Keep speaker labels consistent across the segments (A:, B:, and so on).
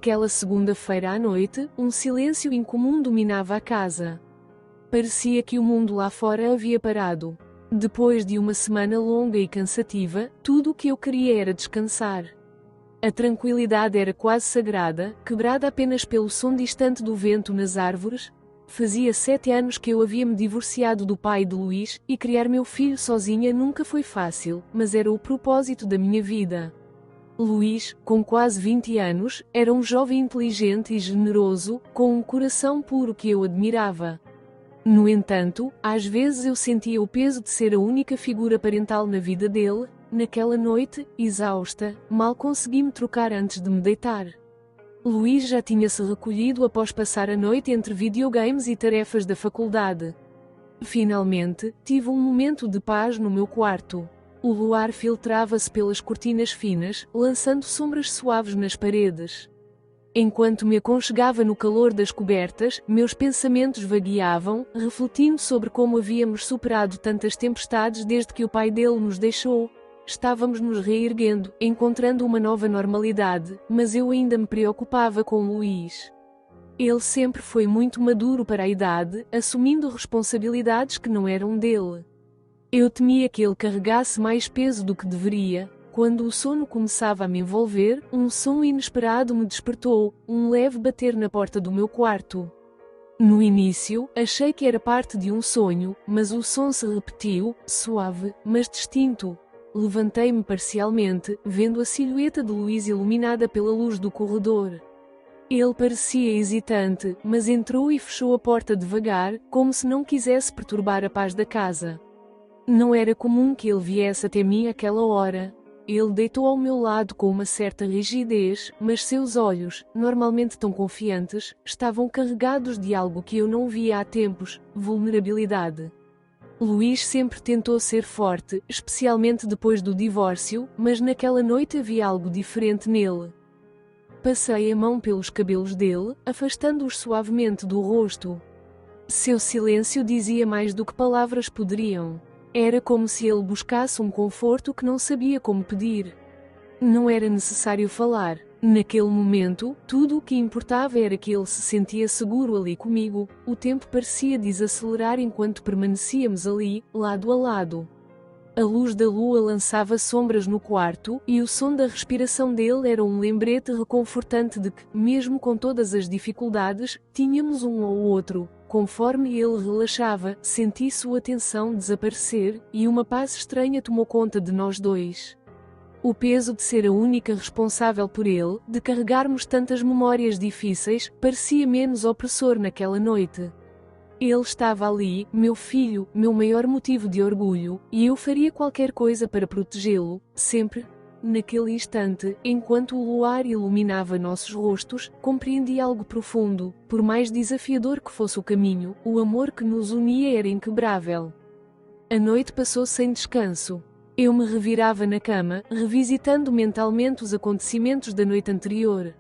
A: Aquela segunda-feira à noite, um silêncio incomum dominava a casa. Parecia que o mundo lá fora havia parado. Depois de uma semana longa e cansativa, tudo o que eu queria era descansar. A tranquilidade era quase sagrada, quebrada apenas pelo som distante do vento nas árvores. Fazia 7 anos que eu havia me divorciado do pai de Luís, e criar meu filho sozinha nunca foi fácil, mas era o propósito da minha vida. Luís, com quase 20 anos, era um jovem inteligente e generoso, com um coração puro que eu admirava. No entanto, às vezes eu sentia o peso de ser a única figura parental na vida dele. Naquela noite, exausta, mal consegui me trocar antes de me deitar. Luís já tinha-se recolhido após passar a noite entre videogames e tarefas da faculdade. Finalmente, tive um momento de paz no meu quarto. O luar filtrava-se pelas cortinas finas, lançando sombras suaves nas paredes. Enquanto me aconchegava no calor das cobertas, meus pensamentos vagueavam, refletindo sobre como havíamos superado tantas tempestades desde que o pai dele nos deixou. Estávamos nos reerguendo, encontrando uma nova normalidade, mas eu ainda me preocupava com Luís. Ele sempre foi muito maduro para a idade, assumindo responsabilidades que não eram dele. Eu temia que ele carregasse mais peso do que deveria. Quando o sono começava a me envolver, um som inesperado me despertou, um leve bater na porta do meu quarto. No início, achei que era parte de um sonho, mas o som se repetiu, suave, mas distinto. Levantei-me parcialmente, vendo a silhueta de Luís iluminada pela luz do corredor. Ele parecia hesitante, mas entrou e fechou a porta devagar, como se não quisesse perturbar a paz da casa. Não era comum que ele viesse até mim àquela hora. Ele deitou ao meu lado com uma certa rigidez, mas seus olhos, normalmente tão confiantes, estavam carregados de algo que eu não via há tempos: vulnerabilidade. Luís sempre tentou ser forte, especialmente depois do divórcio, mas naquela noite havia algo diferente nele. Passei a mão pelos cabelos dele, afastando-os suavemente do rosto. Seu silêncio dizia mais do que palavras poderiam. Era como se ele buscasse um conforto que não sabia como pedir. Não era necessário falar. Naquele momento, tudo o que importava era que ele se sentia seguro ali comigo. O tempo parecia desacelerar enquanto permanecíamos ali, lado a lado. A luz da lua lançava sombras no quarto, e o som da respiração dele era um lembrete reconfortante de que, mesmo com todas as dificuldades, tínhamos um ao outro. Conforme ele relaxava, senti sua tensão desaparecer, e uma paz estranha tomou conta de nós dois. O peso de ser a única responsável por ele, de carregarmos tantas memórias difíceis, parecia menos opressor naquela noite. Ele estava ali, meu filho, meu maior motivo de orgulho, e eu faria qualquer coisa para protegê-lo, sempre. Naquele instante, enquanto o luar iluminava nossos rostos, compreendi algo profundo. Por mais desafiador que fosse o caminho, o amor que nos unia era inquebrável. A noite passou sem descanso. Eu me revirava na cama, revisitando mentalmente os acontecimentos da noite anterior.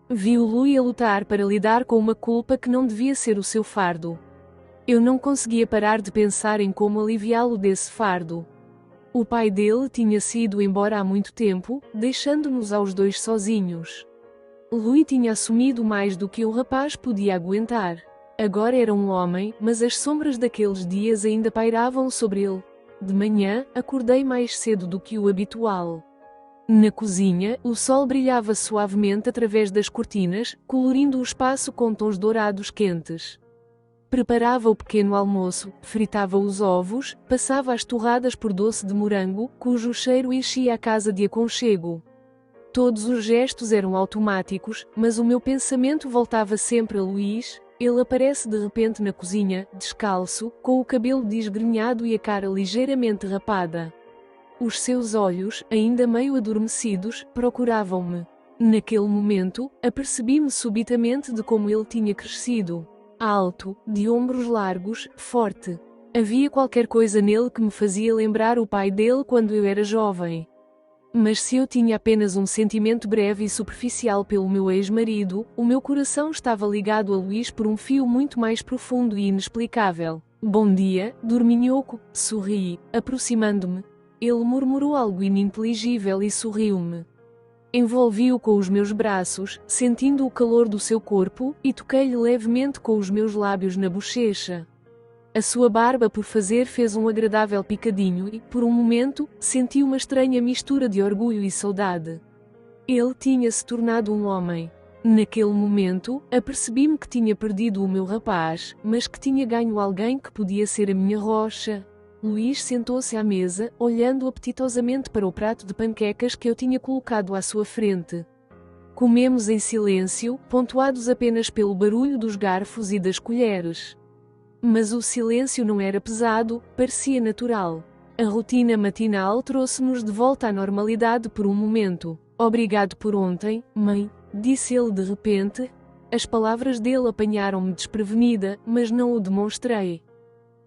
A: Vi o Lui a lutar para lidar com uma culpa que não devia ser o seu fardo. Eu não conseguia parar de pensar em como aliviá-lo desse fardo. O pai dele tinha sido embora há muito tempo, deixando-nos aos dois sozinhos. Lui tinha assumido mais do que o rapaz podia aguentar. Agora era um homem, mas as sombras daqueles dias ainda pairavam sobre ele. De manhã, acordei mais cedo do que o habitual. Na cozinha, o sol brilhava suavemente através das cortinas, colorindo o espaço com tons dourados quentes. Preparava o pequeno almoço, fritava os ovos, passava as torradas por doce de morango, cujo cheiro enchia a casa de aconchego. Todos os gestos eram automáticos, mas o meu pensamento voltava sempre a Luís. Ele aparece de repente na cozinha, descalço, com o cabelo desgrenhado e a cara ligeiramente rapada. Os seus olhos, ainda meio adormecidos, procuravam-me. Naquele momento, apercebi-me subitamente de como ele tinha crescido. Alto, de ombros largos, forte. Havia qualquer coisa nele que me fazia lembrar o pai dele quando eu era jovem. Mas se eu tinha apenas um sentimento breve e superficial pelo meu ex-marido, o meu coração estava ligado a Luís por um fio muito mais profundo e inexplicável. Bom dia, dorminhoco, sorri, aproximando-me. Ele murmurou algo ininteligível e sorriu-me. Envolvi-o com os meus braços, sentindo o calor do seu corpo, e toquei-lhe levemente com os meus lábios na bochecha. A sua barba por fazer fez um agradável picadinho e, por um momento, senti uma estranha mistura de orgulho e saudade. Ele tinha-se tornado um homem. Naquele momento, apercebi-me que tinha perdido o meu rapaz, mas que tinha ganho alguém que podia ser a minha rocha. Luís sentou-se à mesa, olhando apetitosamente para o prato de panquecas que eu tinha colocado à sua frente. Comemos em silêncio, pontuados apenas pelo barulho dos garfos e das colheres. Mas o silêncio não era pesado, parecia natural. A rotina matinal trouxe-nos de volta à normalidade por um momento. Obrigado por ontem, mãe, disse ele de repente. As palavras dele apanharam-me desprevenida, mas não o demonstrei.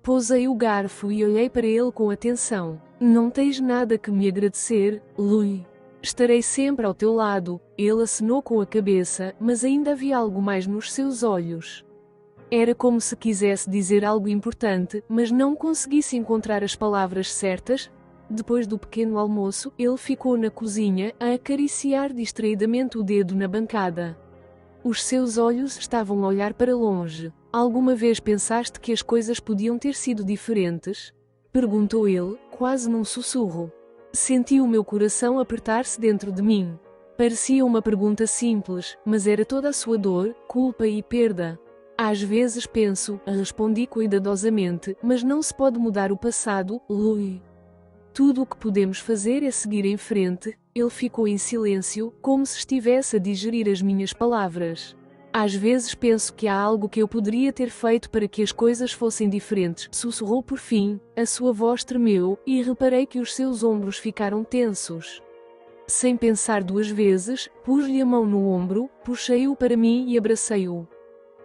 A: Pousei o garfo e olhei para ele com atenção. Não tens nada que me agradecer, Louis. Estarei sempre ao teu lado. Ele acenou com a cabeça, mas ainda havia algo mais nos seus olhos. Era como se quisesse dizer algo importante, mas não conseguisse encontrar as palavras certas. Depois do pequeno almoço, ele ficou na cozinha, a acariciar distraidamente o dedo na bancada. Os seus olhos estavam a olhar para longe. Alguma vez pensaste que as coisas podiam ter sido diferentes? Perguntou ele, quase num sussurro. Senti o meu coração apertar-se dentro de mim. Parecia uma pergunta simples, mas era toda a sua dor, culpa e perda. Às vezes penso, respondi cuidadosamente, mas não se pode mudar o passado, Louis. Tudo o que podemos fazer é seguir em frente. Ele ficou em silêncio, como se estivesse a digerir as minhas palavras. Às vezes penso que há algo que eu poderia ter feito para que as coisas fossem diferentes, sussurrou por fim. A sua voz tremeu, e reparei que os seus ombros ficaram tensos. Sem pensar duas vezes, pus-lhe a mão no ombro, puxei-o para mim e abracei-o.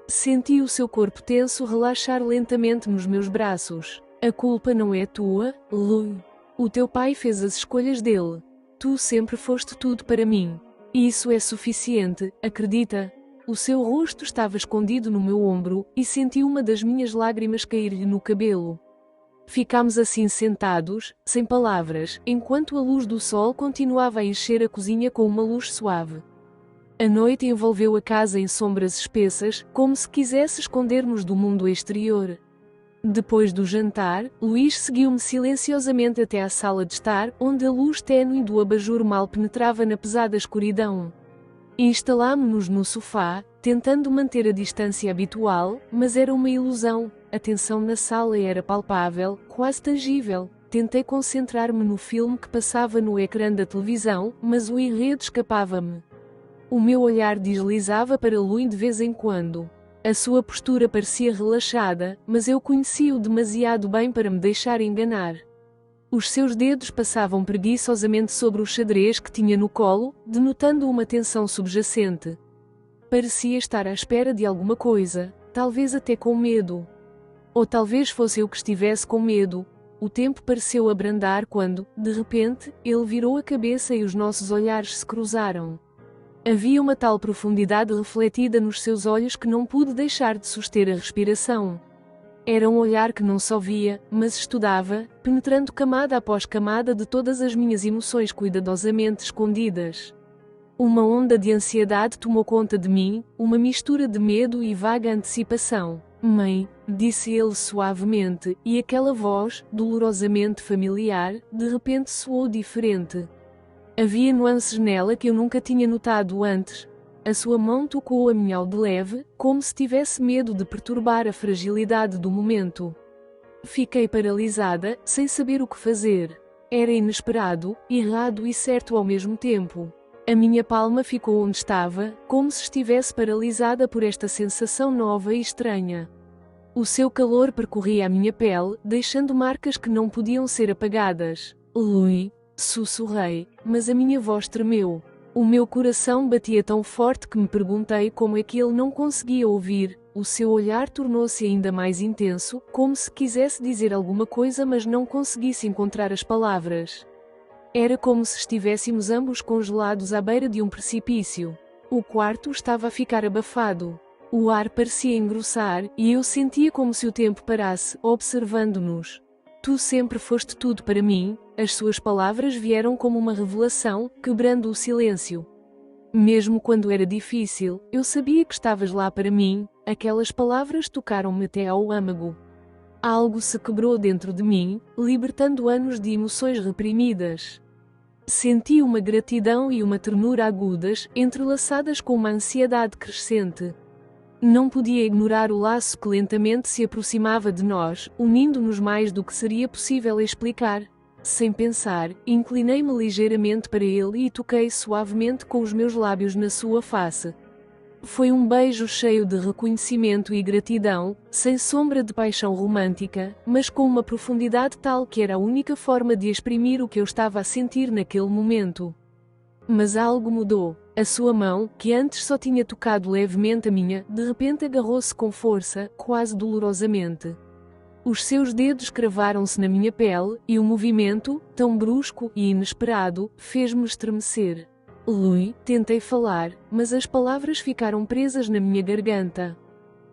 A: Senti o seu corpo tenso relaxar lentamente nos meus braços. A culpa não é tua, Louis. O teu pai fez as escolhas dele. Tu sempre foste tudo para mim. Isso é suficiente, acredita? O seu rosto estava escondido no meu ombro, e senti uma das minhas lágrimas cair-lhe no cabelo. Ficámos assim sentados, sem palavras, enquanto a luz do sol continuava a encher a cozinha com uma luz suave. A noite envolveu a casa em sombras espessas, como se quisesse esconder-nos do mundo exterior. Depois do jantar, Luís seguiu-me silenciosamente até à sala de estar, onde a luz ténue do abajur mal penetrava na pesada escuridão. Instalámo-nos no sofá, tentando manter a distância habitual, mas era uma ilusão. A tensão na sala era palpável, quase tangível. Tentei concentrar-me no filme que passava no ecrã da televisão, mas o enredo escapava-me. O meu olhar deslizava para Louis de vez em quando. A sua postura parecia relaxada, mas eu conhecia-o demasiado bem para me deixar enganar. Os seus dedos passavam preguiçosamente sobre o xadrez que tinha no colo, denotando uma tensão subjacente. Parecia estar à espera de alguma coisa, talvez até com medo. Ou talvez fosse eu que estivesse com medo. O tempo pareceu abrandar quando, de repente, ele virou a cabeça e os nossos olhares se cruzaram. Havia uma tal profundidade refletida nos seus olhos que não pude deixar de suster a respiração. Era um olhar que não só via, mas estudava, penetrando camada após camada de todas as minhas emoções cuidadosamente escondidas. Uma onda de ansiedade tomou conta de mim, uma mistura de medo e vaga antecipação. Mãe, disse ele suavemente, e aquela voz, dolorosamente familiar, de repente soou diferente. Havia nuances nela que eu nunca tinha notado antes. A sua mão tocou a minha de leve, como se tivesse medo de perturbar a fragilidade do momento. Fiquei paralisada, sem saber o que fazer. Era inesperado, errado e certo ao mesmo tempo. A minha palma ficou onde estava, como se estivesse paralisada por esta sensação nova e estranha. O seu calor percorria a minha pele, deixando marcas que não podiam ser apagadas. Louis, sussurrei, mas a minha voz tremeu. O meu coração batia tão forte que me perguntei como é que ele não conseguia ouvir. O seu olhar tornou-se ainda mais intenso, como se quisesse dizer alguma coisa mas não conseguisse encontrar as palavras. Era como se estivéssemos ambos congelados à beira de um precipício. O quarto estava a ficar abafado. O ar parecia engrossar, e eu sentia como se o tempo parasse, observando-nos. Tu sempre foste tudo para mim, As suas palavras vieram como uma revelação, quebrando o silêncio. Mesmo quando era difícil, eu sabia que estavas lá para mim. Aquelas palavras tocaram-me até ao âmago. Algo se quebrou dentro de mim, libertando anos de emoções reprimidas. Senti uma gratidão e uma ternura agudas, entrelaçadas com uma ansiedade crescente. Não podia ignorar o laço que lentamente se aproximava de nós, unindo-nos mais do que seria possível explicar. Sem pensar, inclinei-me ligeiramente para ele e toquei suavemente com os meus lábios na sua face. Foi um beijo cheio de reconhecimento e gratidão, sem sombra de paixão romântica, mas com uma profundidade tal que era a única forma de exprimir o que eu estava a sentir naquele momento. Mas algo mudou. A sua mão, que antes só tinha tocado levemente a minha, de repente agarrou-se com força, quase dolorosamente. Os seus dedos cravaram-se na minha pele, e o movimento, tão brusco e inesperado, fez-me estremecer. Louis, tentei falar, mas as palavras ficaram presas na minha garganta.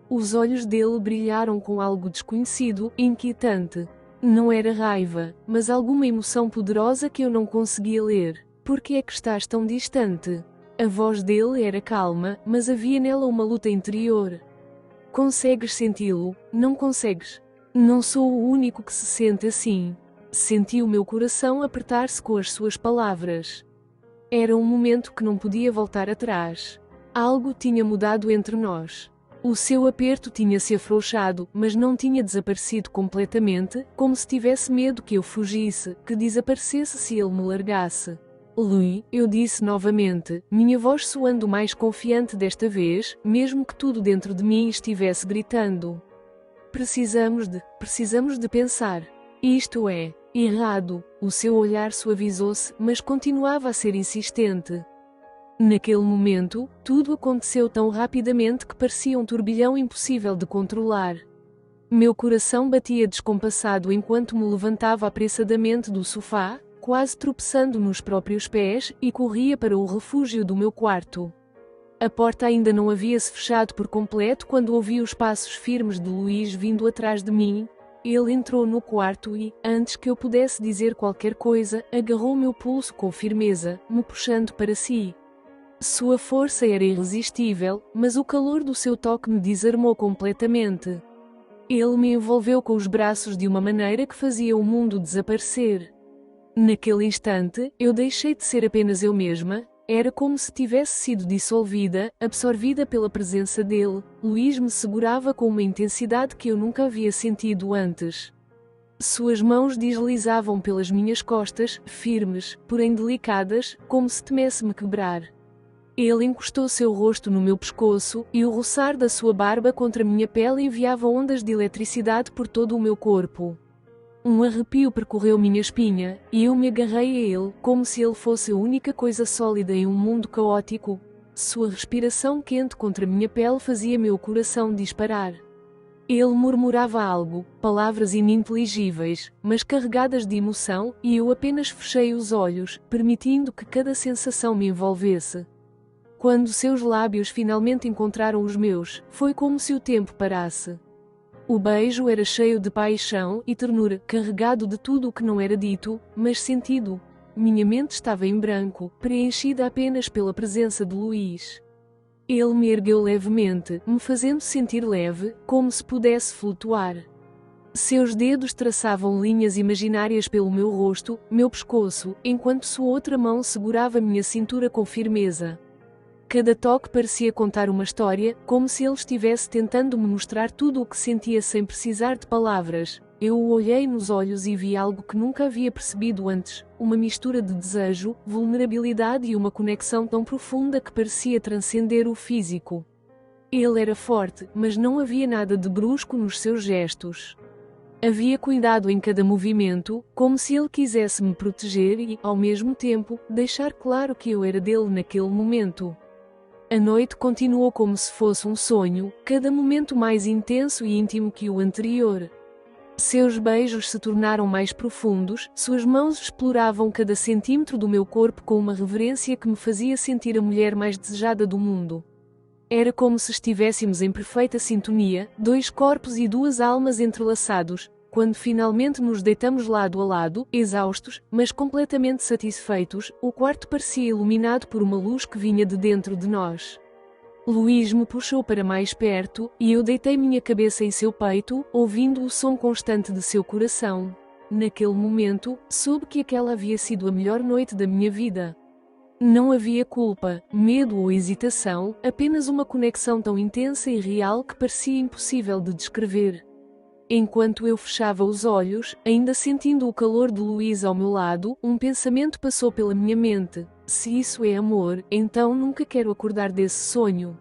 A: Os olhos dele brilharam com algo desconhecido, inquietante. Não era raiva, mas alguma emoção poderosa que eu não conseguia ler. Por que é que estás tão distante? A voz dele era calma, mas havia nela uma luta interior. Consegues senti-lo? Não consegues? Não sou o único que se sente assim. Senti o meu coração apertar-se com as suas palavras. Era um momento que não podia voltar atrás. Algo tinha mudado entre nós. O seu aperto tinha-se afrouxado, mas não tinha desaparecido completamente, como se tivesse medo que eu fugisse, que desaparecesse se ele me largasse. Louis, eu disse novamente, minha voz soando mais confiante desta vez, mesmo que tudo dentro de mim estivesse gritando. Precisamos de pensar. Isto é, errado. O seu olhar suavizou-se, mas continuava a ser insistente. Naquele momento, tudo aconteceu tão rapidamente que parecia um turbilhão impossível de controlar. Meu coração batia descompassado enquanto me levantava apressadamente do sofá, quase tropeçando nos próprios pés, e corria para o refúgio do meu quarto. A porta ainda não havia se fechado por completo quando ouvi os passos firmes de Louis vindo atrás de mim. Ele entrou no quarto e, antes que eu pudesse dizer qualquer coisa, agarrou meu pulso com firmeza, me puxando para si. Sua força era irresistível, mas o calor do seu toque me desarmou completamente. Ele me envolveu com os braços de uma maneira que fazia o mundo desaparecer. Naquele instante, eu deixei de ser apenas eu mesma. Era como se tivesse sido dissolvida, absorvida pela presença dele. Louis me segurava com uma intensidade que eu nunca havia sentido antes. Suas mãos deslizavam pelas minhas costas, firmes, porém delicadas, como se temesse me quebrar. Ele encostou seu rosto no meu pescoço, e o roçar da sua barba contra minha pele enviava ondas de eletricidade por todo o meu corpo. Um arrepio percorreu minha espinha, e eu me agarrei a ele, como se ele fosse a única coisa sólida em um mundo caótico. Sua respiração quente contra minha pele fazia meu coração disparar. Ele murmurava algo, palavras ininteligíveis, mas carregadas de emoção, e eu apenas fechei os olhos, permitindo que cada sensação me envolvesse. Quando seus lábios finalmente encontraram os meus, foi como se o tempo parasse. O beijo era cheio de paixão e ternura, carregado de tudo o que não era dito, mas sentido. Minha mente estava em branco, preenchida apenas pela presença de Louis. Ele me ergueu levemente, me fazendo sentir leve, como se pudesse flutuar. Seus dedos traçavam linhas imaginárias pelo meu rosto, meu pescoço, enquanto sua outra mão segurava minha cintura com firmeza. Cada toque parecia contar uma história, como se ele estivesse tentando me mostrar tudo o que sentia sem precisar de palavras. Eu o olhei nos olhos e vi algo que nunca havia percebido antes, uma mistura de desejo, vulnerabilidade e uma conexão tão profunda que parecia transcender o físico. Ele era forte, mas não havia nada de brusco nos seus gestos. Havia cuidado em cada movimento, como se ele quisesse me proteger e, ao mesmo tempo, deixar claro que eu era dele naquele momento. A noite continuou como se fosse um sonho, cada momento mais intenso e íntimo que o anterior. Seus beijos se tornaram mais profundos, suas mãos exploravam cada centímetro do meu corpo com uma reverência que me fazia sentir a mulher mais desejada do mundo. Era como se estivéssemos em perfeita sintonia, dois corpos e duas almas entrelaçados, Quando finalmente nos deitamos lado a lado, exaustos, mas completamente satisfeitos, o quarto parecia iluminado por uma luz que vinha de dentro de nós. Luís me puxou para mais perto, e eu deitei minha cabeça em seu peito, ouvindo o som constante de seu coração. Naquele momento, soube que aquela havia sido a melhor noite da minha vida. Não havia culpa, medo ou hesitação, apenas uma conexão tão intensa e real que parecia impossível de descrever. Enquanto eu fechava os olhos, ainda sentindo o calor de Luís ao meu lado, um pensamento passou pela minha mente: se isso é amor, então nunca quero acordar desse sonho.